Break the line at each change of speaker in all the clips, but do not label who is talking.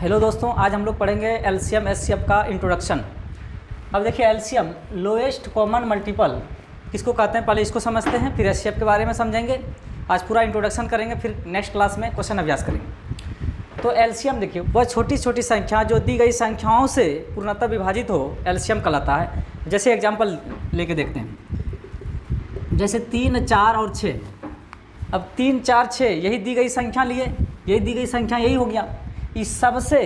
Hello दोस्तों, आज हम लोग पढ़ेंगे एलसीएम एचसीएफ का इंट्रोडक्शन। अब देखिए एलसीएम लोएस्ट कॉमन मल्टीपल किसको कहते हैं, पहले इसको समझते हैं, फिर एचसीएफ के बारे में समझेंगे। आज पूरा इंट्रोडक्शन करेंगे, फिर नेक्स्ट क्लास में क्वेश्चन अभ्यास करेंगे। तो एलसीएम देखिए वह छोटी छोटी संख्या जो दी गई संख्याओं से पूर्णतः विभाजित हो, एलसीएम कहलाता है। जैसे एग्जाम्पल लेके देखते हैं, जैसे 3, 4 और 6। अब 3, 4, 6 यही दी गई संख्या लिए, यही दी गई संख्या यही हो गया। इस सबसे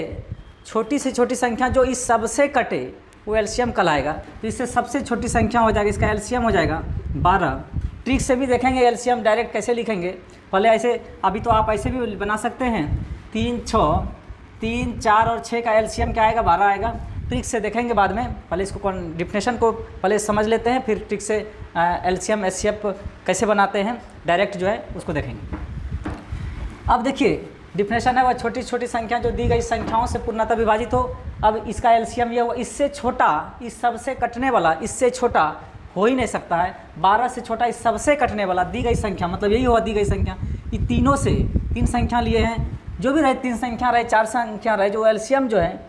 छोटी से छोटी संख्या जो इस सबसे कटे वो एलसीएम कहलाएगा। तो इससे सबसे छोटी संख्या हो जाएगी, इसका एलसीएम हो जाएगा 12। ट्रिक से भी देखेंगे एलसीएम डायरेक्ट कैसे लिखेंगे। पहले ऐसे, अभी तो आप ऐसे भी बना सकते हैं, 3, 4 और 6 का एलसीएम क्या आएगा, 12 आएगा। ट्रिक से देखेंगे बाद में, पहले इसको डिफिनेशन को पहले समझ लेते हैं, फिर ट्रिक से एलसीएम एचसीएफ कैसे बनाते हैं डायरेक्ट जो है उसको देखेंगे। अब देखिए डिफिनेशन है वह छोटी छोटी संख्या जो दी गई संख्याओं से पूर्णतः विभाजित हो। अब इसका एलसीएम ये हुआ, इससे छोटा, इस सबसे कटने वाला इससे छोटा हो ही नहीं सकता है। 12 से छोटा इस सबसे कटने वाला दी गई संख्या, मतलब यही हुआ दी गई संख्या। ये तीनों से 3 संख्या लिए हैं, जो भी रहे 3 संख्या रहे 4 संख्या रहे, जो एलसीएम जो है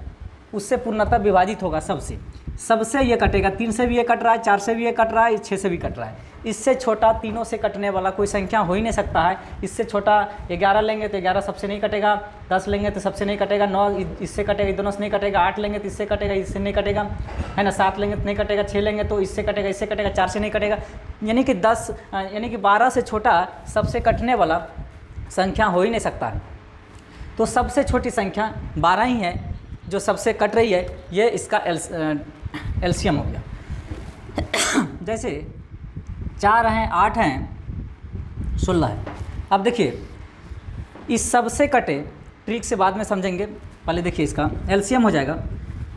उससे पूर्णतः विभाजित होगा। सबसे ये कटेगा, 3 से भी ये कट रहा है, 4 से भी ये कट रहा है, 6 से भी कट रहा है। इससे छोटा तीनों से कटने वाला कोई संख्या हो ही नहीं सकता है। इससे छोटा 11 लेंगे तो 11 सबसे नहीं कटेगा, 10 लेंगे तो सबसे नहीं कटेगा, 9 इससे कटेगा, दोनों से नहीं कटेगा, 8 लेंगे तो इससे कटेगा, इससे नहीं कटेगा, है ना, 7 लेंगे तो नहीं कटेगा, 6 लेंगे तो इससे कटेगा, इससे कटेगा, 4 से नहीं कटेगा। यानी कि 12 से छोटा सबसे कटने वाला संख्या हो ही नहीं सकता है। तो सबसे छोटी संख्या 12 ही है जो सबसे कट रही है, ये इसका एलसीएम हो गया। जैसे 4 हैं, 8 हैं, 16 है। अब देखिए इस सबसे कटे, ट्रिक से बाद में समझेंगे, पहले देखिए इसका एलसीएम हो जाएगा।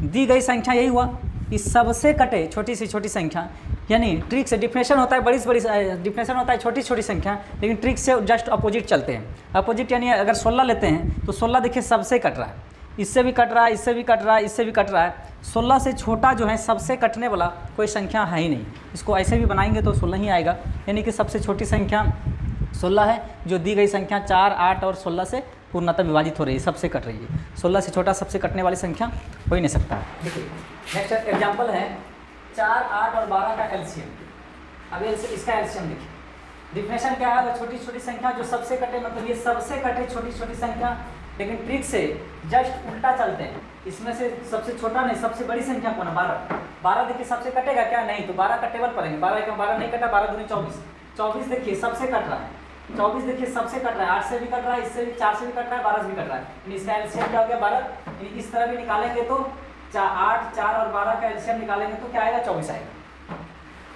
दी गई संख्या यही हुआ, इस सबसे कटे छोटी से छोटी संख्या, यानी ट्रिक से डिफिनेशन होता है बड़ी से बड़ी डिफिनेशन होता है छोटी छोटी संख्या, लेकिन ट्रिक से जस्ट अपोजिट चलते हैं। अपोजिट यानी अगर 16 लेते हैं तो 16 देखिए सबसे कट रहा है, इससे भी कट रहा है, इससे भी कट रहा है, इससे भी कट रहा है। 16 से छोटा जो है सबसे कटने वाला कोई संख्या है ही नहीं। इसको ऐसे भी बनाएंगे तो 16 ही आएगा, यानी कि सबसे छोटी संख्या 16 है जो दी गई संख्या 4, 8 और 16 से पूर्णतः विभाजित हो रही है, सबसे कट रही है। 16 से छोटा सबसे कटने वाली संख्या हो ही नहीं सकता है। देखिए नेक्स्ट एग्जाम्पल है 4, 8 और 12 का एलसीएम। अब इसका एलसीएम देखिए, डिफिनेशन क्या है, वो छोटी छोटी संख्या जो सबसे कटे, मतलब ये सबसे कटे छोटी छोटी संख्या, लेकिन ट्रिक से जस्ट उल्टा चलते हैं। इसमें से सबसे छोटा नहीं, सबसे बड़ी संख्या कौन है, 12 देखिए सबसे कटेगा क्या, नहीं, तो 12 का टेबल पढ़ेंगे। 12 नहीं कटा, 12 दूनी 24, 24 देखिए सबसे कट रहा है, 24 देखिए सबसे कट रहा है, 8 से भी कट रहा है, इससे भी 4 से भी कट रहा है, 12 से भी कट रहा है। इसका एलसीएम क्या हो गया, 12। इस तरह भी निकालेंगे तो 8, 4 और 12 का एलसीएम निकालेंगे तो क्या आएगा, 24 आएगा।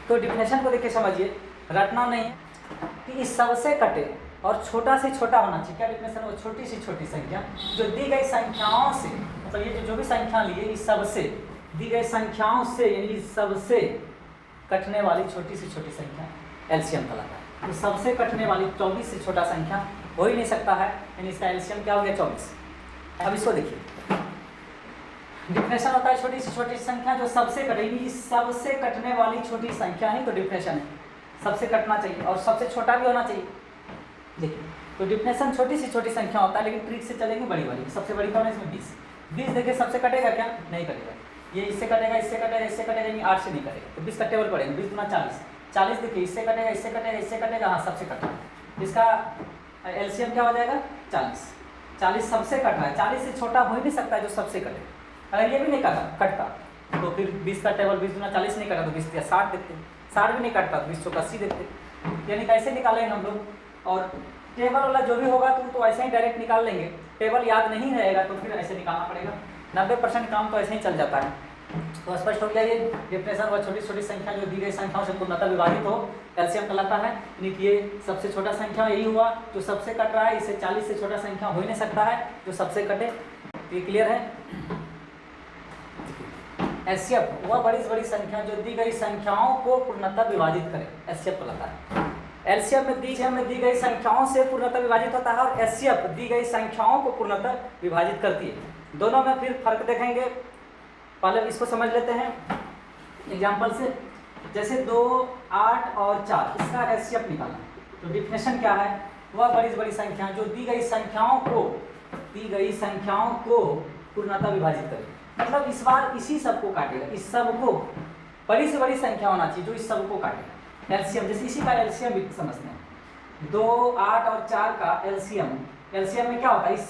तो डिफिनेशन को देखिए समझिए, रटना नहीं है कि इस सबसे कटे और छोटा से छोटा होना चाहिए। क्या डिफिनेशन, वो छोटी से छोटी संख्या जो दी गई संख्याओं से, मतलब ये जो भी संख्या लिए इस सबसे दी गई संख्याओं से, यानी सबसे कटने वाली छोटी से छोटी संख्या एलसीएम कहलाता है। तो सबसे कटने वाली 24 से छोटा संख्या हो ही नहीं सकता है, यानी इसका एलसीएम क्या हो गया, 24। अब इसको देखिए, डिफिनेशन होता है छोटी से छोटी संख्या जो सबसे कटेगी, सबसे कटने वाली छोटी संख्या ही तो डिफिनेशन है। सबसे कटना चाहिए और सबसे छोटा भी होना चाहिए। देखिए तो डिफिनेशन छोटी से छोटी संख्या होता है, लेकिन ट्रिक से चलेंगे बड़ी वाली। सबसे बड़ी कौन है इसमें, 20 देखिए सबसे कटेगा क्या, नहीं कटेगा। ये इससे कटेगा, इससे कटेगा, इससे कटेगा, नहीं 8 से नहीं कटेगा, तो 20 का टेबल पड़ेगा, 20 गुना 40, 40 देखिए इससे कटेगा, इससे कटेगा, इससे कटेगा, हाँ सबसे कटेगा। इसका एलसीएम क्या हो जाएगा, 40 सबसे कट रहा है, 40 से छोटा हो ही नहीं सकता है जो सबसे कटे। अगर ये भी नहीं कटता तो फिर 20 का टेबल 20 गुना 40 नहीं कटा तो 20 या 60 देखते, 60 भी नहीं कटता तो 20 चौका 80 देखते। यानी कैसे निकालेंगे हम लोग, और टेबल वाला जो भी होगा तो ऐसे ही डायरेक्ट निकाल लेंगे। टेबल याद नहीं रहेगा तो फिर ऐसे निकालना पड़ेगा। 90% काम तो ऐसे ही चल जाता है। तो स्पष्ट हो गया, ये डिफिनेशन व छोटी छोटी संख्या जो दी गई संख्याओं से पूर्णतः विभाजित हो एलसीएम कहलाता है। यानी कि ये सबसे छोटा संख्या यही हुआ जो सबसे कट रहा है, इससे 40 से छोटा संख्या हो ही नहीं सकता है जो सबसे कटे। ये क्लियर है। एचसीएफ वह बड़ी से बड़ी संख्या जो दी गई संख्याओं को पूर्णतः विभाजित करे, एचसीएफ कहलाता है। एलसीएम में दी गई संख्याओं से पूर्णतः विभाजित होता है और एचसीएफ दी गई संख्याओं को पूर्णतः विभाजित करती है। दोनों में फिर फर्क देखेंगे। पहले इसको समझ लेते हैं एग्जाम्पल से। जैसे 2, 8 और 4 इसका एचसीएफ निकालना। तो डिफिनेशन क्या है, वह बड़ी से बड़ी संख्या जो दी गई संख्याओं को पूर्णतः विभाजित करें, मतलब इस बार इसी सब को काटेगा, इस सब को बड़ी से बड़ी संख्या होना चाहिए जो इस सब को काटेगा। एलसीएम जैसे इसी का एलसीएम भी समझते हैं, 2, 8 और 4 का एलसीएम, एलसीएम में क्या होता है, इस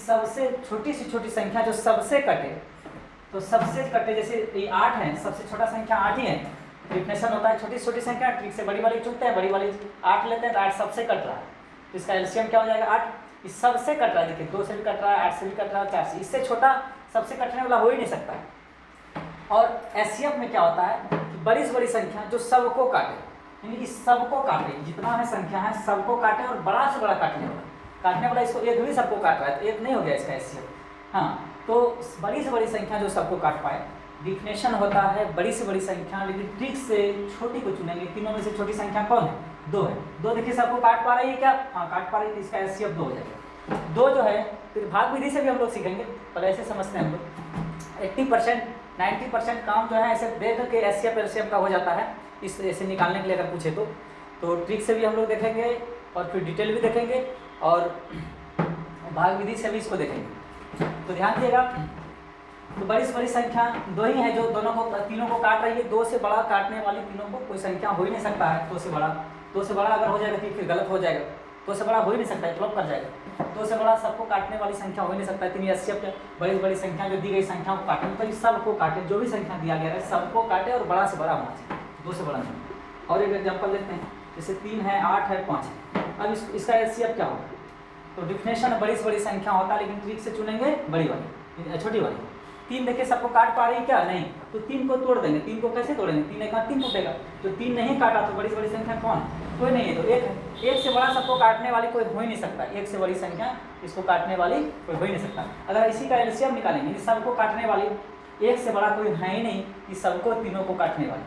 सबसे छोटी से छोटी संख्या जो सबसे कटे, तो सबसे कटे जैसे ये 8 है, सबसे छोटा संख्या 8 ही है, डिफिनेशन होता है छोटी से छोटी संख्या, ट्रिक से बड़ी वाली चुनते हैं, बड़ी वाली 8 लेते हैं तो 8 सबसे कट रहा है, तो इसका एलसीएम क्या हो जाएगा 8, इस सबसे कट रहा है, देखिए 2 से भी कट रहा है, 8 से भी कट रहा है, 4 से, इससे छोटा सबसे कटने वाला हो ही नहीं सकता है। और एचसीएफ में क्या होता है कि बड़ी से बड़ी संख्या जो सबको काटे, यानी इस सबको काटे, जितना है संख्या है सबको काटे, और बड़ा से बड़ा काटने वाला इसको एक भी सबको काट रहा है तो एक नहीं हो गया इसका एचसीएफ। हाँ, तो बड़ी से बड़ी संख्या जो सबको काट पाए, डिफिनेशन होता है बड़ी से बड़ी संख्या, लेकिन ट्रिक से छोटी को चुनेंगे। तीनों में से छोटी संख्या कौन है, 2 है, 2 देखिए सबको काट पा रही है क्या, हाँ काट पा रही है, तो इसका एचसीएफ 2 हो जाएगा। 2 जो है फिर भाग विधि से भी हम लोग सीखेंगे, पर ऐसे समझते हैं हम लोग 80% 90% काम जो है ऐसे देख के एचसीएफ एलसीएम का हो जाता है, इस ऐसे निकालने के लिए अगर पूछे तो ट्रिक से भी हम लोग देखेंगे और फिर डिटेल भी देखेंगे और भाग विधि से भी इसको देखेंगे। तो ध्यान दिएगा, तो बड़ी से बड़ी संख्या 2 ही है जो तीनों को काट रही है, 2 से बड़ा काटने वाली तीनों को कोई संख्या हो ही नहीं सकता है। 2 से बड़ा अगर हो जाएगा तो फिर गलत हो जाएगा, 2 से बड़ा हो ही नहीं सकता है, फ्लॉप कर जाएगा। 2 से बड़ा सबको काटने वाली संख्या हो ही नहीं सकता है, तीन एचसीएफ बड़ी से बड़ी संख्या जो दी गई संख्याओं को काटे, मतलब सबको काटे, जो भी संख्या दिया गया है सबको काटे और बड़ा से बड़ा होना चाहिए, 2 से बड़ा नहीं। और एक एग्जाम्पल लेते हैं, जैसे 3 है, 8 है, 5 है, अब इसका एचसीएफ क्या होगा, तो डिफिनेशन बड़ी से बड़ी संख्या होता है, लेकिन ट्रिक से चुनेंगे बड़ी वाली, छोटी वाली। 3 देखिए सबको काट पा रही है क्या, नहीं, तो 3 को तोड़ देंगे। 3 को कैसे तोड़ेंगे, 3 एक 3 टूटेगा, तो 3 नहीं काटा तो बड़ी से बड़ी संख्या कौन, कोई नहीं है, तो 1 है। 1 से बड़ा सबको काटने वाली कोई हो ही नहीं सकता, 1 से बड़ी संख्या इसको काटने वाली कोई हो ही नहीं सकता। अगर इसी का एलसीएम निकालेंगे, इस सबको काटने वाली 1 से बड़ा कोई है ही नहीं, इस सबको तीनों को काटने वाली।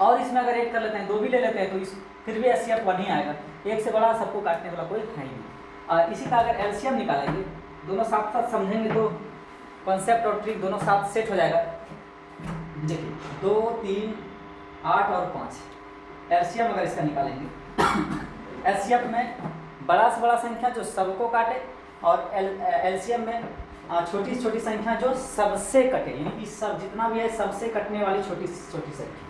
और इसमें अगर 1 कर लेते हैं, 2 भी ले लेते हैं, तो फिर भी एचसीएफ 1 ही आएगा, 1 से बड़ा सबको काटने वाला कोई है ही नहीं। इसी का अगर एलसीएम निकालेंगे, दोनों साथ साथ समझेंगे तो कॉन्सेप्ट और ट्रिक दोनों साथ सेट हो जाएगा। देखिए 2, 3, 8 और 5 एलसीएम अगर इसका निकालेंगे, एलसीएम में बड़ा से बड़ा संख्या जो सबको काटे, और एलसीएम में छोटी से छोटी संख्या जो सबसे कटे, यानी कि सब जितना भी है सबसे कटने वाली छोटी से छोटी संख्या।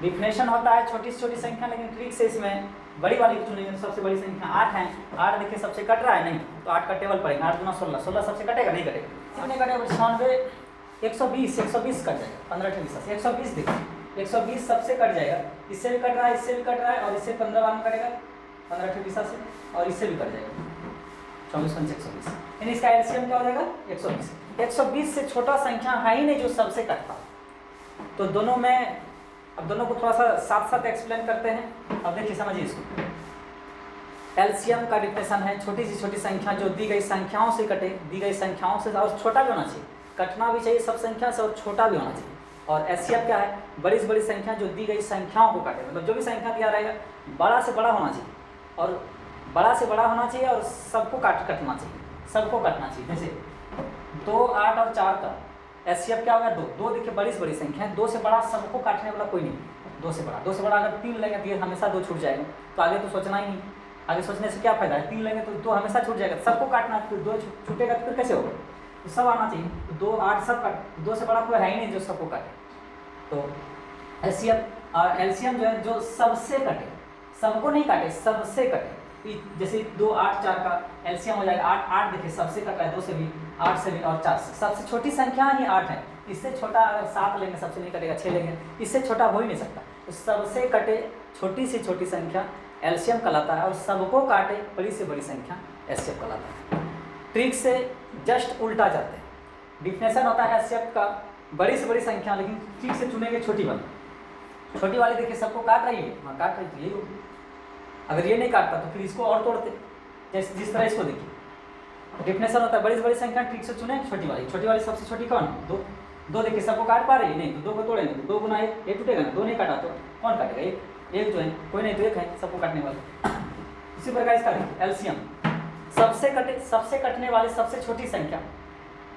डिफिनेशन होता है छोटी से छोटी संख्या, लेकिन ट्रिक से इसमें बड़ी वाली चुनेंगे। सबसे बड़ी संख्या 8 है, 8 देखिए सबसे कट रहा है, नहीं, तो 8 का टेबल पड़ेगा, 8 गुना 16, 16 सबसे कटेगा, नहीं कटेगा, कितने कटेगा, 96, 120 कट जाएगा, 15 से 20, 120 देखिए 120 सबसे कट जाएगा, इससे भी कट रहा है, इससे भी कट रहा है, और इससे 15 बार में कटेगा, 15 से 20 से, और इससे भी कट जाएगा 24 5 120, यानी इसका एलसीएम क्या हो जाएगा 120। 120 से छोटा संख्या है ही नहीं जो सबसे कटता। तो दोनों में अब दोनों को थोड़ा सा साथ साथ एक्सप्लेन करते हैं। अब देखिए समझिए इसको, एलसीएम का डिफिनेशन है छोटी से छोटी संख्या जो दी गई संख्याओं से कटे, दी गई संख्याओं से, और छोटा भी होना चाहिए, कटना भी चाहिए सब संख्या से और छोटा भी होना चाहिए। और एचसीएफ क्या है, बड़ी से बड़ी संख्या जो दी गई संख्याओं को काटे, मतलब जो भी संख्या दिया रहेगा बड़ा से बड़ा होना चाहिए, और बड़ा से बड़ा होना चाहिए, और सबको कटना चाहिए, सबको कटना चाहिए। जैसे 2, 8 और 4 का एचसीएफ क्या होगा 2, 2 देखिए बड़ी से बड़ी संख्या है, 2 से बड़ा सबको काटने वाला कोई नहीं, 2 से बड़ा अगर 3 लेंगे तो ये हमेशा 2 छूट जाएगा, तो आगे तो सोचना ही नहीं, आगे सोचने से क्या फायदा है, 3 लेंगे तो 2 हमेशा छूट जाएगा, सबको काटना, फिर 2 छूटेगा तो फिर कैसे होगा, तो सब आना चाहिए, तो 2, 8 सब काट, 2 से बड़ा कोई है ही नहीं जो सबको काटे। तो एचसीएफ और एलसीएम जो है जो सबसे कटे, सबको नहीं काटे, सबसे कटे, जैसे 2, 8, 4 का एलसीएम हो जाएगा 8, 8 देखिए सबसे कट रहा है, 2 से भी, 8 से भी और 4 से, सबसे छोटी संख्या ही 8 है, इससे छोटा अगर 7 लेंगे सबसे नहीं कटेगा, 6 लेंगे इससे छोटा हो ही नहीं सकता, तो सबसे कटे छोटी से छोटी संख्या एलसीएम कहलाता है, और सबको काटे बड़ी से बड़ी संख्या एचसीएफ कहलाता है। ट्रिक से जस्ट उल्टा जाते हैं, डिफिनेशन होता है एचसीएफ का बड़ी से बड़ी संख्या, लेकिन ट्रिक से चुनेंगे छोटी वाली देखिए सबको काट रही है, हाँ काट रही थी यही होगी, अगर ये नहीं काटता तो फिर इसको और तोड़ते, जैसे जिस तरह इसको देखिए डिफिनेशन होता है बड़ी से बड़ी संख्या ट्रिक से चुने छोटी वाली सबसे छोटी कौन, 2 देखिए सबको काट पा रही है, नहीं तो 2 को तोड़ेंगे, तो 2 गुना 1 टूटेगा ना, 2 नहीं काटा तो कौन काटेगा, एक जो है कोई नहीं तो 1 है सबको काटने वाले। इसी प्रकार इसका एलसीएम सबसे कटने वाली सबसे छोटी संख्या,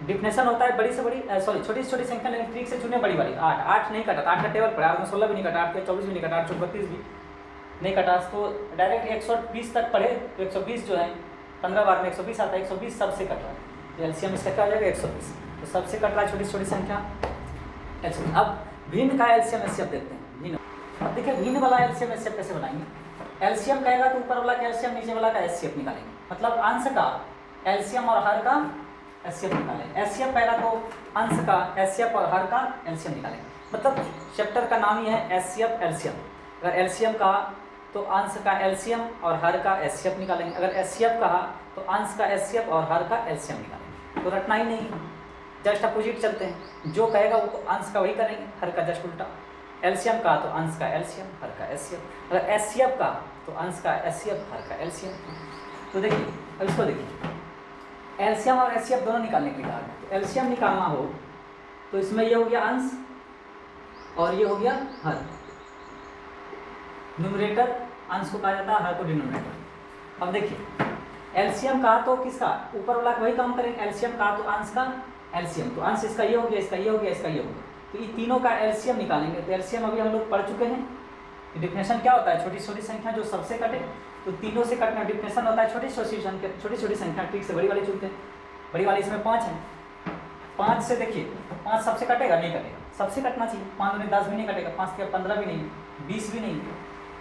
डिफिनेशन होता है बड़ी से बड़ी छोटी से छोटी संख्या, लेकिन ट्रिक से चुने बड़ी वाली। 8 नहीं कटा, 8 का टेबल पड़ा, 8 में 16 भी नहीं कटा, 8 के 24 भी नहीं कटा, 8 को 32 भी नहीं कटा, तो डायरेक्ट 120 तक पढ़े तो 120 जो है 15 बार में 120 आता है, 120 सबसे कट रहा है, तो एलसीएम इसका क्या हो जाएगा 120। तो सबसे कट रहा है छोटी छोटी संख्या एलसीएम। अब भिन्न का एलसीएम एचसीएफ देखते हैं। भिन्न, अब देखिए भिन्न वाला एलसीएम एचसीएफ कैसे बनाएंगे। एलसीएम कहेगा तो ऊपर वाला का एलसीएम, नीचे वाला का एचसीएफ निकालेंगे, मतलब अंश का एलसीएम और हर का एचसीएफ निकालेंगे। एचसीएफ कहेगा तो अंश का एचसीएफ और हर का एलसीएम निकालेंगे, मतलब चैप्टर का नाम ही है एचसीएफ एलसीएम। अगर एलसीएम कहा तो अंश का एलसीएम और हर का एचसीएफ निकालेंगे, अगर एचसीएफ कहा तो अंश का एचसीएफ और हर का एलसीएम निकालेंगे। तो रटना ही नहीं, जस्ट अपोजिट चलते हैं, जो कहेगा वो अंश का वही करेंगे, हर का जस्ट उल्टा। एलसीएम कहा तो अंश का एलसीएम, हर का एचसीएफ। अगर एचसीएफ कहा तो अंश का एचसीएफ, हर का एलसीएम। तो देखिए अब इसको देखिए, एलसीएम और एचसीएफ दोनों निकालने के लिए कहा है। तो एलसीएम निकालना हो तो इसमें ये हो गया अंश और ये हो गया हर। न्यूमरेटर अंश को कहा जाता है, हर को डिनोमिनेटर। अब देखिए एलसीएम कहा तो किसका, ऊपर वाला वही काम करेंगे। एलसीएम कहा तो अंश का एलसीएम, तो अंश इसका ये हो गया, इसका ये हो गया, इसका ये हो गया, तो ये तीनों का एलसीएम निकालेंगे। तो एलसीएम अभी हम लोग पढ़ चुके हैं। डिफिनेशन क्या होता है, छोटी छोटी संख्या जो सबसे कटे, तो तीनों से कटना डिफिनेशन होता है छोटी छोटी संख्या ठीक से बड़ी वाली चुनते हैं। बड़ी वाली इसमें 5 है, 5 से देखिए 5 सबसे कटेगा नहीं कटेगा, सबसे कटना चाहिए। 5 में 10 भी नहीं कटेगा, 5 के 15 भी नहीं, 20 भी नहीं,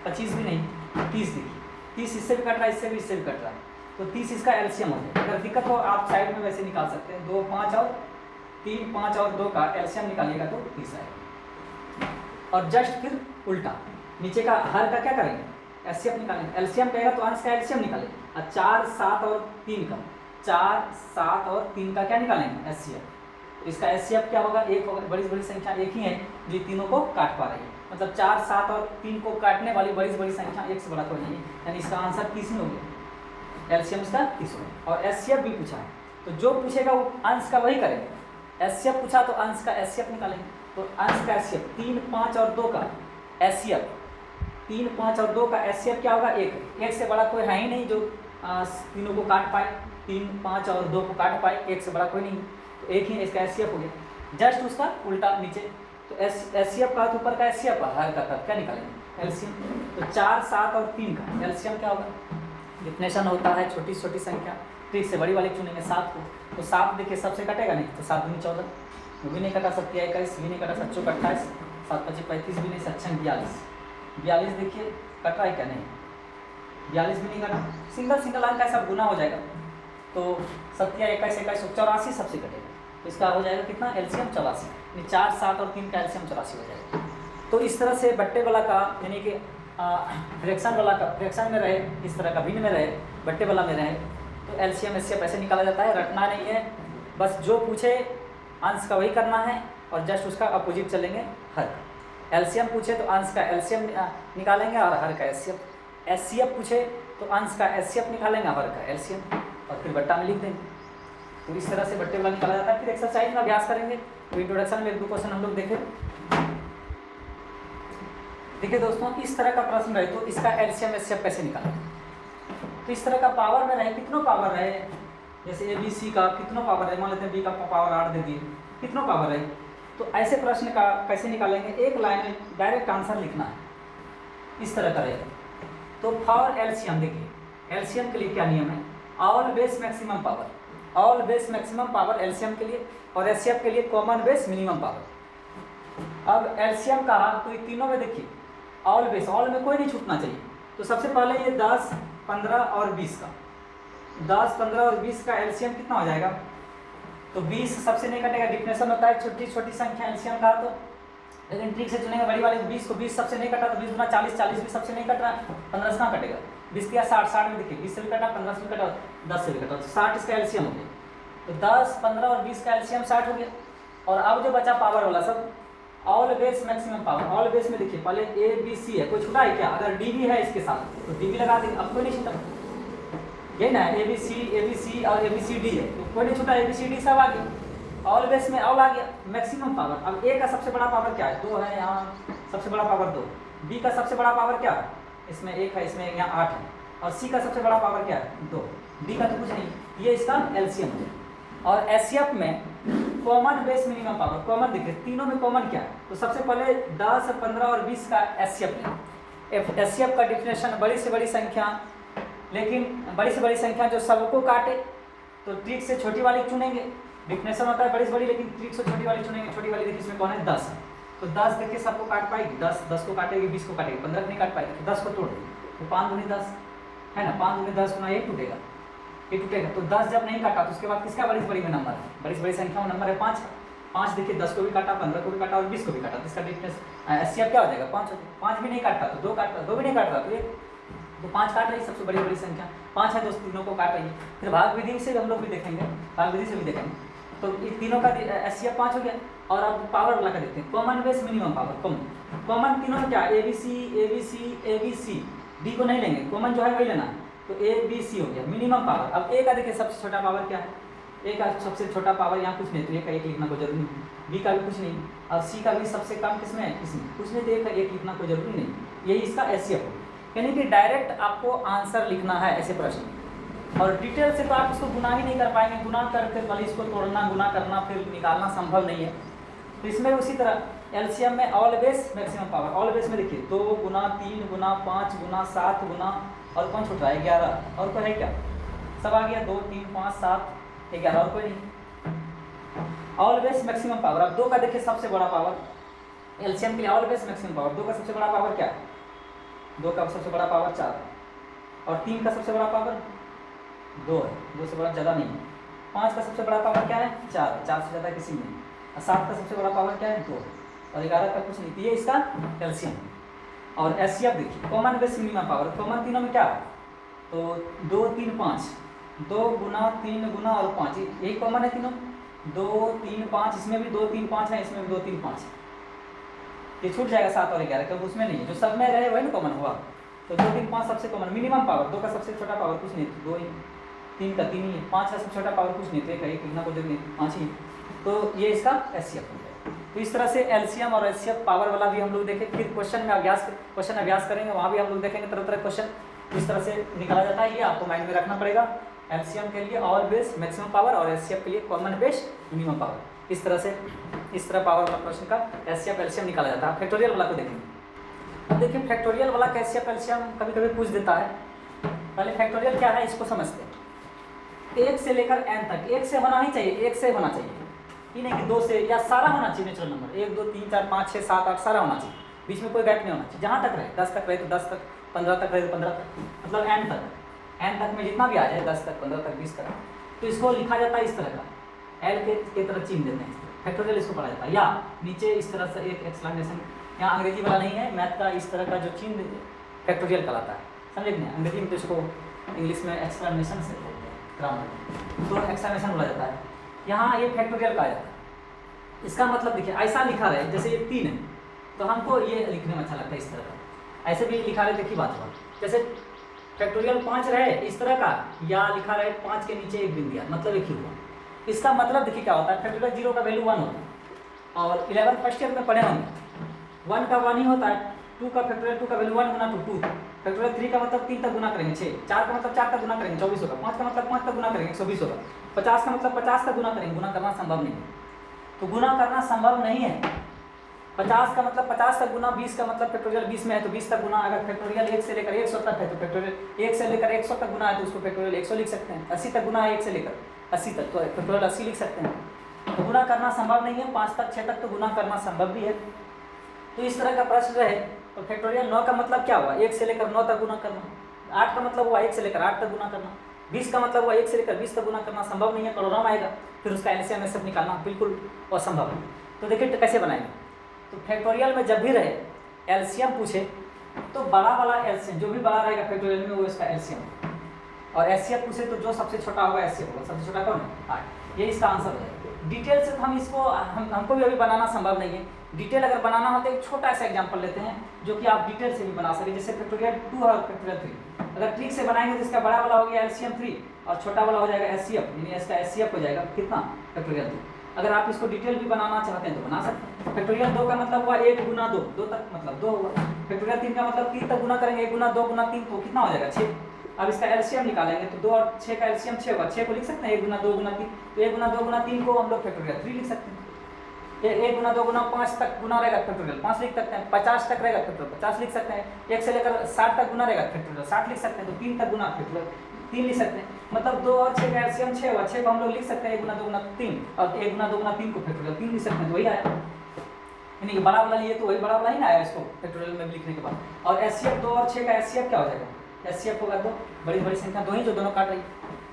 25 भी नहीं, 30 देखिए 30 इससे भी कट रहा है, इससे भी कट रहा है, तो 30 इसका एलसीएम हो जाए। अगर दिक्कत हो आप साइड में वैसे निकाल सकते हैं, 2 5 और 3 5 और 2 का एलसीएम निकालिएगा तो 30 आएगा। और जस्ट फिर उल्टा नीचे का हर का क्या करेंगे, एचसीएफ निकालेंगे। एलसीएम कहेगा तो अंश का एलसीएम निकालेंगे, और 4 7 और 3 का 4 7 और 3 का क्या निकालेंगे, एचसीएफ। तो इसका एचसीएफ क्या होगा, एक होगा। बड़ी बड़ी संख्या एक ही है जो तीनों को काट पा रही है, मतलब 4 7 और 3 को काटने वाली बड़ी संख्या एक से बड़ा कोई नहीं है, यानी इसका आंसर 30 में हो गया। एलसीएम इसका 30 हो गया। और एचसीएफ भी पूछा है तो जो पूछेगा वो अंश का वही करेंगे। एचसीएफ पूछा तो अंश का एचसीएफ निकालेंगे, तो अंश का एचसीएफ 3 5 और 2 का एचसीएफ, 3 5 और 2 का एचसीएफ क्या होगा, एक से बड़ा कोई है ही नहीं जो तीनों को काट पाए, 3 5 और 2 को काट पाए, एक से बड़ा कोई नहीं, तो एक ही इसका एचसीएफ हो गया। जस्ट उसका उल्टा नीचे, तो एचसीएफ का ऊपर का एचसीएफ हर का क्या निकालेंगे, एलसीएम। तो 4 7 और 3 का एलसीएम क्या होगा, डिफिनेशन होता है छोटी छोटी संख्या ठीक से बड़ी वाली चुनेंगे 7 को, तो 7 देखिए सबसे कटेगा नहीं, तो 7 दूनी 14, वो भी नहीं कटा, 7 21 भी नहीं कटा, 7 चौक 28, 7 25 35 भी नहीं, 7 6 42 देखिए कट रहा है क्या, नहीं 42 भी नहीं कटा। सिंगल अंक का सब गुना हो जाएगा, तो 7 21 21 84 सबसे कटेगा, तो इसका हो जाएगा कितना, एलसीएम 84, यानी 4 7 और 3 का एलसीएम 84 हो जाएगा। तो इस तरह से बट्टे वाला का यानी कि फ्रैक्शन वाला का फ्रैक्शन में रहे, इस तरह का भिन्न में रहे, बट्टे वाला में रहे, तो एलसीएम एचसीएफ ऐसे निकाला जाता है। रटना नहीं है, बस जो पूछे अंश का वही करना है और जस्ट उसका अपोजिट चलेंगे हर। एलसीएम पूछे तो अंश का एलसीएम निकालेंगे और हर का एचसीएफ। एचसीएफ पूछे तो अंश का एचसीएफ निकालेंगे, हर का एलसीएम, और फिर बट्टा में लिख देंगे। तो इस तरह से बट्टे वाला निकाला जाता है। फिर एक्सरसाइज में अभ्यास करेंगे। तो इंट्रोडक्शन में 1 2 क्वेश्चन हम लोग देखें। देखिए दोस्तों, इस तरह का प्रश्न रहे तो इसका एलसीएम एचसीएफ कैसे निकालें। तो इस तरह का पावर में रहे, कितनों पावर रहे, जैसे ए बी सी का कितनों पावर रहे, मान लेते हैं बी का पावर 8 दे दिए, कितनों पावर रहे, तो ऐसे प्रश्न का कैसे निकालेंगे। एक लाइन में डायरेक्ट आंसर लिखना है, इस तरह का रहेगा। तो फॉर एलसीएम देखिए, एलसीएम के लिए क्या नियम है, all base maximum power, all base maximum power LCM के लिए, और एचसीएफ के लिए कॉमन बेस मिनिमम पावर। अब एलसीएम कहा तो ये तीनों में देखिए ऑल बेस, ऑल में कोई नहीं छूटना चाहिए। तो सबसे पहले ये 10 15 और 20 का, 10 15 और 20 का एलसीएम कितना हो जाएगा, तो 20 सबसे नहीं कटेगा, डिफिनेशन होता है छोटी छोटी संख्या एलसीएम का, तो लेकिन ठीक से चुनेंगे बड़ी वाली। 20 को 20 सबसे नहीं कटा तो 20 गुना 40, 40 भी सबसे नहीं कट रहा, 15 से कहाँ कटेगा, 20 किया 60, 60 में देखिए 20 से भी कटा, 15 से भी कटा, 10 से भी कटा, तो 60 इसका एलसीएम हो गया। तो 10 15 और 20 का एलसीएम 60 हो गया। और अब जो बचा पावर वाला सब all base maximum power, all base में देखिए पहले ए बी सी है, कोई छुटा है क्या, अगर डी भी है इसके साथ तो डी भी लगा देंगे, अब कोई नहीं छुटा, ये ना ए बी सी और ए बी सी डी है, तो कोई नहीं छुटा, ए बी सी डी सब आ गया। ऑल बेस में ऑल आ गया, मैक्सिमम पावर। अब ए का सबसे बड़ा पावर क्या है, 2 है, यहाँ सबसे बड़ा पावर 2। बी का सबसे बड़ा पावर क्या है, इसमें 1 है, इसमें यहाँ 8 है। और सी का सबसे बड़ा पावर क्या है, 2। डी का तो कुछ नहीं, ये इसका एलसीएम है। और एचसीएफ में common base minimum power, common देखिए तीनों में कॉमन क्या है, तो सबसे पहले 10 15 और 20 का एचसीएफ लें। एचसीएफ का डिफिनेशन बड़ी से बड़ी संख्या, लेकिन बड़ी से बड़ी संख्या जो सबको काटे, तो ट्रिक से छोटी वाली चुनेंगे, डिफिनेशन होता है बड़ी से बड़ी, लेकिन ट्रिक से छोटी वाली चुनेंगे। छोटी वाली देखिए इसमें कौन है 10, तो 10 देखिए सबको काट पाएगी, 10 को काटेगी, 20 को काटेगी, 15 को नहीं काट पाएगी, तो 10 को तोड़ देगी, तो 5 दूनी 10 है ना, 5 दूनी 10 गुना ये टूटेगा, ये टूटेगा। तो 10 जब नहीं काटा तो उसके बाद किसका बड़ी से बड़ी में नंबर है, बड़ी से बड़ी संख्या में नंबर है 5 का। 5 देखिए 10 को भी काटा, 15 को भी काटा और 20 को भी काटा, तो इसका डिफरेंस एचसीएफ क्या हो जाएगा 5 हो जाएगा। 5 भी नहीं काटता तो 2 काटता, 2 भी नहीं काटता तो 1, तो 5 काट रही सबसे बड़ी संख्या 5 है, तो तीनों को काट रही है। फिर भाग विधि से हम लोग भी देखेंगे, भाग विधि से भी देखेंगे, तो इन तीनों का एचसीएफ 5 हो गया। और अब पावर वाला का देखते हैं, common base minimum power. Common तीनों में क्या, ABC डी को नहीं लेंगे, कॉमन जो है वही लेना है, तो ABC हो गया मिनिमम पावर। अब ए का देखिए सबसे छोटा पावर क्या है, ए का सबसे छोटा पावर यहाँ कुछ नहीं, तो ए का 1 लिखना कोई जरूरी नहीं, बी का भी कुछ नहीं, और सी का भी सबसे कम किसमें है, इसमें कुछ नहीं, तो ए का 1 लिखना कोई जरूरी नहीं, यही इसका एचसीएफ हो। यानी कि डायरेक्ट आपको आंसर लिखना है ऐसे प्रश्न, और डिटेल से तो आप इसको गुना ही नहीं कर पाएंगे, गुना करके पहले इसको तोड़ना, गुना करना, फिर निकालना संभव नहीं है। तो इसमें उसी तरह एलसीएम में ऑलवेज मैक्सिमम पावर, ऑलवेज में देखिए 2 गुना 3 गुना 5 गुना 7 गुना, और कौन छूट रहा है 11, और कोई है क्या, सब आ गया 2 3 5 7 11, और कोई नहीं। Always maximum power. अब 2 का देखिए सबसे बड़ा पावर, एलसीएम के लिए ऑलवेज मैक्सिमम पावर, 2 का सबसे बड़ा पावर क्या है, 2 का सबसे बड़ा पावर 4 है, और 3 का सबसे बड़ा पावर 2 है, 2 से बड़ा ज़्यादा नहीं है। 5 का सबसे बड़ा पावर क्या है 4, 4 से ज़्यादा किसी में नहीं। और 7 का सबसे बड़ा पावर क्या है 2, और 11 का कुछ नहीं, तो ये इसका कैल्शियम। और एचसीएफ देखिए common base minimum power, common तीनों में क्या है, तो 2 3 5, 2 गुना 3 गुना और 5, यही कॉमन है तीनों, 2 3 5, इसमें भी 2 3 5 है, इसमें भी 2 3 5, ये छूट जाएगा 7 और 11, क्योंकि उसमें नहीं है, जो सब में रहे वही ना कॉमन हुआ। तो 2 3 5 सबसे कॉमन मिनिमम पावर, 2 का सबसे छोटा पावर कुछ नहीं, 2 ही, 3 का 3 ही है, 5 का सबसे छोटा पावर कुछ नहीं, तो 1 लिखना कोई जरूरी नहीं, 5 ही। तो ये इसका एचसीएफ हो गया। तो इस तरह से एलसीएम और एचसीएफ पावर वाला भी हम लोग देखें, फिर क्वेश्चन अभ्यास करेंगे, वहाँ भी हम लोग देखेंगे तरह तरह क्वेश्चन इस तरह से निकाला जाता है, ये आपको माइंड में रखना पड़ेगा। एलसीएम के लिए ऑल बेस मैक्सिमम पावर, और एचसीएफ के लिए कॉमन बेस मिनिमम पावर, इस तरह पावर वाला प्रश्न का एचसीएफ एलसीएम निकाला जाता है। फैक्टोरियल वाला को देखेंगे। अब देखिए फैक्टोरियल वाला का एचसीएफ एलसीएम कभी कभी पूछ देता है। पहले फैक्टोरियल क्या है इसको समझते हैं। 1 से लेकर n तक, 1 से होना ही चाहिए, 1 से होना चाहिए, ये नहीं कि 2 से, या सारा होना चाहिए नेचुरल नंबर, 1 2 3 4 5 6 7 8 सारा होना चाहिए, बीच में कोई गैप नहीं होना चाहिए, जहाँ तक रहे, 10 तक रहे तो 10 तक, 15 तक रहे तो 15 तक, मतलब n तक में जितना भी आ जाए, 10 तक 15 तक 20 तक, तो इसको लिखा जाता है इस तरह का, एल के तरह चिन्ह देते हैं, फैक्टोरियल इसको पढ़ा जाता है। या नीचे इस तरह से एक एक्सप्लेनेशन, यहाँ अंग्रेजी वाला नहीं है, मैथ का इस तरह का जो चिन्ह फैक्टोरियल कहलाता है, समझे नहीं, अंग्रेजी में तो इसको इंग्लिश में एक्सप्लेनेशन से ग्रामर, तो एक्सप्लेनेशन बोला जाता है, यहाँ ये फैक्टोरियल कहा जाता है। इसका मतलब देखिए ऐसा लिखा रहे, जैसे ये 3 है तो हमको ये लिखने में अच्छा लगता है इस तरह का, ऐसे भी लिखा रहे, देखिए बात हुआ, जैसे फैक्टोरियल 5 रहे इस तरह का, या लिखा रहे 5 के नीचे एक बिंदु, मतलब एक ही हुआ। इसका मतलब देखिए क्या होता है, फैक्टोरियल 0 का वैल्यू 1 होता है, और 11 फर्स्ट ईयर में पढ़े होंगे 1 का 1 ही होता है, 2 का फैक्टोरियल 2 का वैल्यू 1 गुना 2, फैक्टोरियल 3 का मतलब 3 तक गुना करेंगे 6, 4 का मतलब 4 तक गुना करेंगे 24 होगा, 5 का मतलब 5 तक गुना करेंगे 120 होगा, 50 का मतलब 50 तक गुना करेंगे, गुना करना संभव नहीं है, तो गुना करना संभव नहीं है। 50 का मतलब 50 तक गुना, 20 का मतलब फैक्टोरियल 20 में है तो 20 तक गुना, अगर फैक्टोरियल 1 से लेकर 100 तक है तो फैक्टोरियल 1 से लेकर 100 तक गुना है तो उसको फैक्टोरियल 100 लिख सकते हैं, 80 तक गुना है 1 से लेकर 80 तक, तो फैक्टोरियल 80 लिख सकते हैं। तो गुना करना संभव नहीं है, 5 तक 6 तक तो गुना करना संभव भी है। तो इस तरह का प्रश्न रहे तो फैक्टोरियल 9 का मतलब क्या हुआ, 1 से लेकर 9 तक गुना करना, 8 का मतलब हुआ 1 से लेकर 8 तक गुना करना, 20 का मतलब हुआ 1 से लेकर 20 तक गुना करना संभव नहीं है, करोड़ों में आएगा, फिर उसका एलसीएम सब निकालना बिल्कुल असंभव है। तो देखिए कैसे बनाएंगे, तो फैक्टोरियल में जब भी रहे एलसीएम पूछे तो बड़ा वाला एलसीएम जो भी बड़ा रहेगा फैक्टोरियल में वो इसका एलसीएम, और एचसीएफ पूछे तो जो सबसे छोटा होगा एचसीएफ होगा, सबसे छोटा कौन है 8, ये इसका आंसर है। डिटेल से तो हम इसको हमको भी अभी बनाना संभव नहीं है, डिटेल अगर बनाना हो तो एक छोटा सा एग्जांपल लेते हैं जो कि आप डिटेल से भी बना सके, जैसे फैक्टोरियल 2 और फैक्टोरियल 3, अगर ट्रिक से बनाएंगे तो इसका बड़ा वाला हो गया एलसीएम 3 और छोटा वाला हो जाएगा एचसीएफ, यानी इसका एचसीएफ हो जाएगा कितना फैक्टोरियल 2। अगर आप इसको डिटेल भी बनाना चाहते हैं तो बना सकते हैं। फैक्टोरियल 2 का मतलब हुआ 1 गुना 2, 2 तक मतलब 2 हुआ। फैक्टोरियल 3 का मतलब 3 तक गुना करेंगे, 1 गुना 2 गुना 3 तो कितना हो जाएगा 6। अब इसका एलसीएम निकालेंगे तो 2 और 6 का एलसीएम 6 होगा, 6 को लिख सकते हैं 1 गुना 2 गुना 3, तो 1 गुना 2 गुना 3 को हम लोग फैक्टोरियल 3 लिख सकते हैं। 1 गुना 2 गुना 5 तक गुना रहेगा फैक्टोरियल 5 लिख सकते हैं, 50 तक रहेगा फैक्टोरियल 50 लिख सकते हैं, 1 से लेकर 60 तक गुना रहेगा फैक्टोरियल 60 लिख सकते हैं, तो 3 तक गुना फैक्टोरियल 3 लिख सकते हैं, मतलब 2 और 6 का एलसीएम 6 हुआ। 6 को हम लोग लिख सकते हैं 1 गुना 2 गुना 3, और 1 गुना 2 गुना 3 को फैक्टोरियल 3 लिख सकते हैं, तो वही आया। यानी कि बड़ा वाला लिए तो वही बड़ा वाला ही ना आया इसको फैक्टोरियल में लिखने के बाद। और एचसीएफ 2 और 6 का एचसीएफ क्या हो जाएगा, एचसीएफ होगा 2, बड़ी बड़ी संख्या 2 ही जो दोनों काट रही है।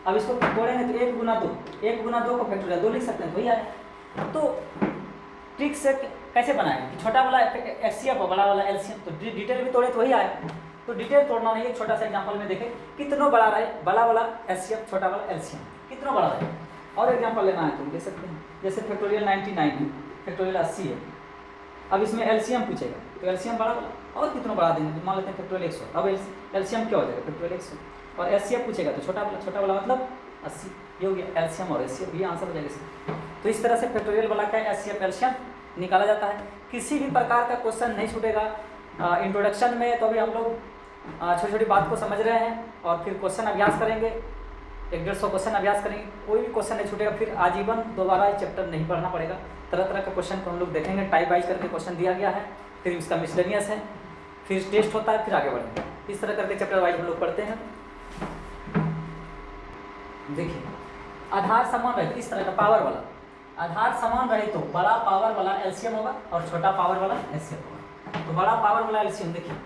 अब इसको तोड़ेंगे तो 1 गुना 2, 1 गुना 2 को फैक्टोरियल 2 लिख सकते हैं, तो वही आया। तो ट्रिक से कैसे बनाएंगे कि छोटा वाला एचसीएफ और बड़ा वाला एलसीएम, तो डिटेल भी तोड़े तो वही आया। तो डिटेल तोड़ना नहीं है, छोटा सा एग्जांपल में देखें कितना बड़ा रहे बड़ा वाला एचसीएफ, छोटा वाला एलसीएम कितना बड़ा रहे। और एग्जांपल लेना है तो देख सकते हैं, जैसे फैक्टोरियल 99 है, फैक्टोरियल 80 है। अब इसमें एलसीएम पूछेगा तो एलसीएम बड़ा वाला और कितना बढ़ा देंगे, तो मान लेते हैं फैक्टोरियल 100। अब एलसीएम क्या हो जाएगा, फैक्टोरियल 100। और एचसीएफ पूछेगा तो छोटा वाला मतलब 80, ये हो गया एलसीएम और एचसीएफ, ये आंसर हो जाएगा इसका। तो इस तरह से फैक्टोरियल वाला का एचसीएफ एलसीएम निकाला जाता है। किसी भी प्रकार का क्वेश्चन नहीं छूटेगा इंट्रोडक्शन में, तो अभी हम लोग छोटी छोटी बात को समझ रहे हैं और फिर क्वेश्चन अभ्यास करेंगे, 150 क्वेश्चन अभ्यास करेंगे, कोई भी क्वेश्चन नहीं छूटेगा। फिर आजीवन दोबारा चैप्टर नहीं पढ़ना पड़ेगा, तरह तरह के क्वेश्चन को हम लोग देखेंगे, टाइप वाइज करके क्वेश्चन दिया गया है, फिर इसका मिसलेनियस है, फिर टेस्ट होता है, फिर आगे बढ़ेंगे। इस तरह करके चैप्टर वाइज हम लोग पढ़ते हैं। देखिए आधार समान रहे तो इस तरह का पावर वाला आधार समान रहे तो बड़ा पावर वाला एलसीएम होगा और छोटा पावर वाला एचसीएफ होगा। तो बड़ा पावर वाला एलसीएम देखिए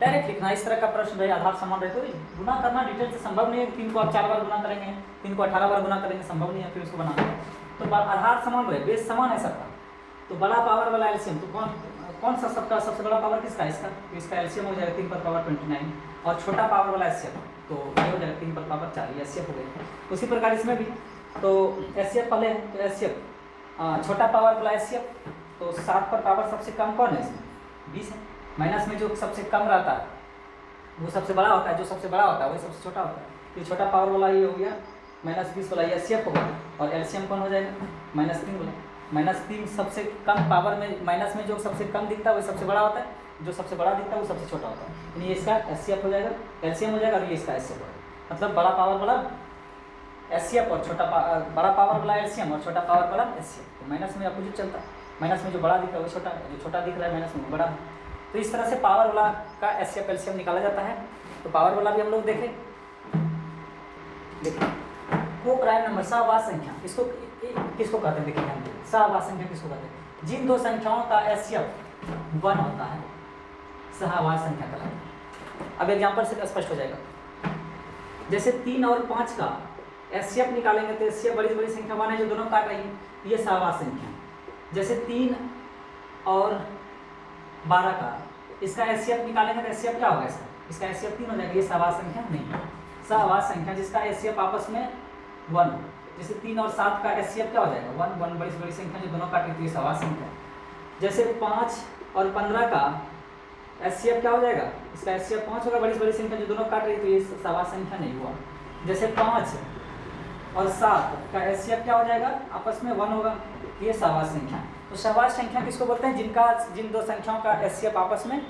डायरेक्ट लिखना, इस तरह का प्रश्न रहे आधार समान रहे तो गुना करना डिटेल से संभव नहीं है। 3 को आप 4 बार गुना करेंगे, 3 को 18 बार गुना करेंगे, संभव नहीं है फिर उसको बनाना। तो आधार समान रहे, बेस समान है सबका, तो बड़ा पावर वाला एलसीएम तो कौन सा सबका सबसे बड़ा पावर किसका है, इसका। तो इसका एलसीएम हो जाएगा 3 पर पावर 29, और छोटा पावर वाला एचसीएफ तो ये हो जाएगा 3 पर पावर 4, ये एचसीएफ हो गया। उसी प्रकार इसमें भी तो एचसीएफ पहले है, तो एचसीएफ छोटा पावर वाला एचसीएफ तो 7 पर पावर सबसे कम कौन है इसमें, 20 है। माइनस में जो सबसे कम रहता है वो सबसे बड़ा होता है, जो सबसे बड़ा होता है वही सबसे छोटा होता है। तो छोटा पावर वाला ये हो गया -20 वाला, ये एचसीएफ होगा। और एलसीएम कौन हो जाएगा, -3 वाला। -3 सबसे कम पावर में, माइनस में जो सबसे कम दिखता है वही सबसे बड़ा होता है, जो सबसे बड़ा दिखता है वो सबसे छोटा होता है। यानी ये इसका एचसीएफ हो जाएगा, एलसीएम हो जाएगा, और ये इसका एचसीएफ हो जाएगा। मतलब बड़ा पावर वाला एचसीएफ और बड़ा पावर वाला एलसीएम और छोटा पावर वाला एचसीएफ। तो माइनस में अपोजिट चलता है, माइनस में जो बड़ा दिख रहा है वो छोटा है, जो छोटा दिख रहा है माइनस में वो बड़ा है। तो इस तरह से पावर वाला का एचसीएफ एलसीएम निकाला जाता है। तो पावर वाला भी हम लोग देखें, देखिए को प्राइम नंबर सहवास संख्या, इसको किसको कहते हैं, देखिए हम सहवास संख्या किसको कहते हैं, जिन दो संख्याओं का एचसीएफ 1 होता है सहवास संख्या कहलाता है। अब एग्जाम्पल से स्पष्ट हो जाएगा, जैसे 3 और 5 का एचसीएफ निकालेंगे तो एचसीएफ बड़ी बड़ी संख्या 1 है जो दोनों काट रही है, ये सहवास संख्या। जैसे 3 और 12 का इसका एचसीएफ निकालेंगे तो एचसीएफ क्या होगा, इसका एचसीएफ 3 हो जाएगा, ये सहवास संख्या नहीं है। सहवास संख्या जिसका एचसीएफ आपस में 1, जैसे 3 और 7 का एचसीएफ क्या हो जाएगा 1 बड़ी बड़ी संख्या जो दोनों काट रही है, सहवास संख्या। जैसे 5 और 15 का एचसीएफ क्या हो जाएगा, इसका एचसीएफ 5 होगा, बड़ी बड़ी संख्या जो दोनों काट रही है, तो ये सहवास संख्या नहीं हुआ। जैसे 5 और 7 का एचसीएफ क्या हो जाएगा, आपस में 1 होगा, ये सहवास संख्या। तो सहवास संख्या किसको बोलते हैं, जिन दो संख्याओं का एचसीएफ आपस में